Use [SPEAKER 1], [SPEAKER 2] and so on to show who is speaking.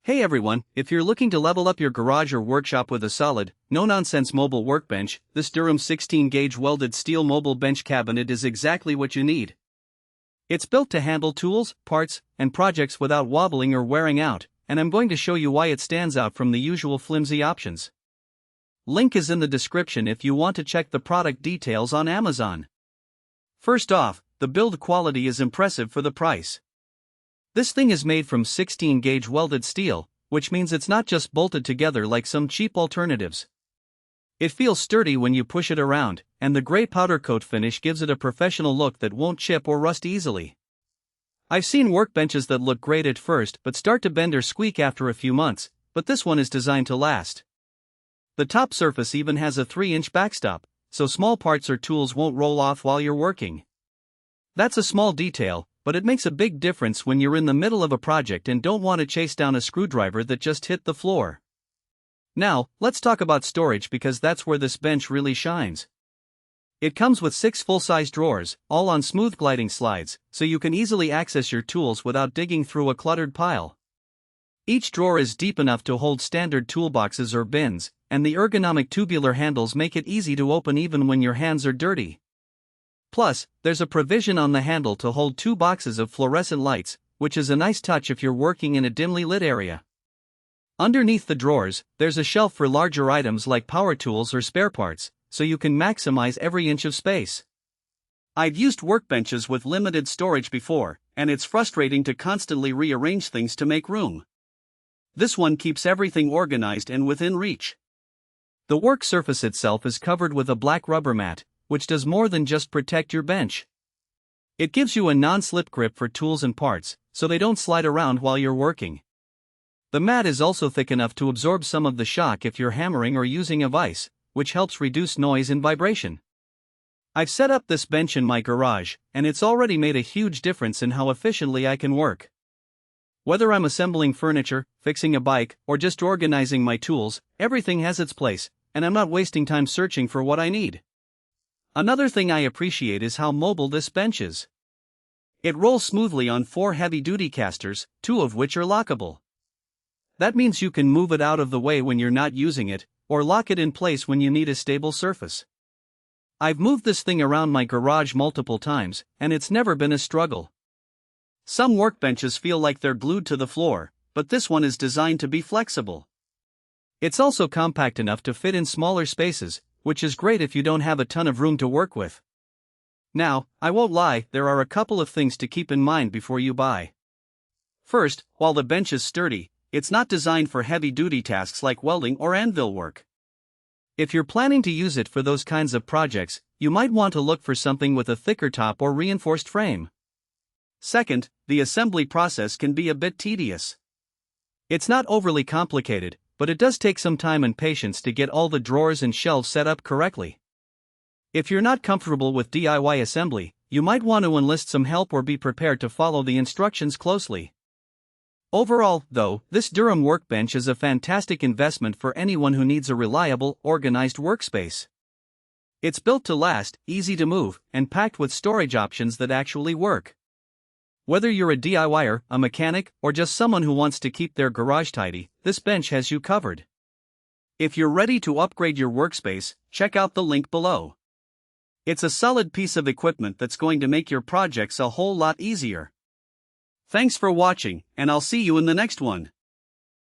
[SPEAKER 1] Hey everyone, if you're looking to level up your garage or workshop with a solid, no-nonsense mobile workbench, this Durham 16-gauge welded steel mobile bench cabinet is exactly what you need. It's built to handle tools, parts, and projects without wobbling or wearing out, and I'm going to show you why it stands out from the usual flimsy options. Link is in the description if you want to check the product details on Amazon. First off, the build quality is impressive for the price. This thing is made from 16-gauge welded steel, which means it's not just bolted together like some cheap alternatives. It feels sturdy when you push it around, and the gray powder coat finish gives it a professional look that won't chip or rust easily. I've seen workbenches that look great at first but start to bend or squeak after a few months, but this one is designed to last. The top surface even has a 3-inch backstop, so small parts or tools won't roll off while you're working. That's a small detail, but it makes a big difference when you're in the middle of a project and don't want to chase down a screwdriver that just hit the floor. Now, let's talk about storage because that's where this bench really shines. It comes with 6 full-size drawers, all on smooth gliding slides, so you can easily access your tools without digging through a cluttered pile. Each drawer is deep enough to hold standard toolboxes or bins, and the ergonomic tubular handles make it easy to open even when your hands are dirty. Plus, there's a provision on the handle to hold 2 boxes of fluorescent lights, which is a nice touch if you're working in a dimly lit area. Underneath the drawers, there's a shelf for larger items like power tools or spare parts, so you can maximize every inch of space. I've used workbenches with limited storage before, and it's frustrating to constantly rearrange things to make room. This one keeps everything organized and within reach. The work surface itself is covered with a black rubber mat, which does more than just protect your bench. It gives you a non-slip grip for tools and parts, so they don't slide around while you're working. The mat is also thick enough to absorb some of the shock if you're hammering or using a vise, which helps reduce noise and vibration. I've set up this bench in my garage, and it's already made a huge difference in how efficiently I can work. Whether I'm assembling furniture, fixing a bike, or just organizing my tools, everything has its place, and I'm not wasting time searching for what I need. Another thing I appreciate is how mobile this bench is. It rolls smoothly on 4 heavy-duty casters, 2 of which are lockable. That means you can move it out of the way when you're not using it, or lock it in place when you need a stable surface. I've moved this thing around my garage multiple times, and it's never been a struggle. Some workbenches feel like they're glued to the floor, but this one is designed to be flexible. It's also compact enough to fit in smaller spaces, which is great if you don't have a ton of room to work with. Now, I won't lie, there are a couple of things to keep in mind before you buy. First, while the bench is sturdy, it's not designed for heavy-duty tasks like welding or anvil work. If you're planning to use it for those kinds of projects, you might want to look for something with a thicker top or reinforced frame. Second, the assembly process can be a bit tedious. It's not overly complicated, but it does take some time and patience to get all the drawers and shelves set up correctly. If you're not comfortable with DIY assembly, you might want to enlist some help or be prepared to follow the instructions closely. Overall, though, this Durham workbench is a fantastic investment for anyone who needs a reliable, organized workspace. It's built to last, easy to move, and packed with storage options that actually work. Whether you're a DIYer, a mechanic, or just someone who wants to keep their garage tidy, this bench has you covered. If you're ready to upgrade your workspace, check out the link below. It's a solid piece of equipment that's going to make your projects a whole lot easier. Thanks for watching, and I'll see you in the next one.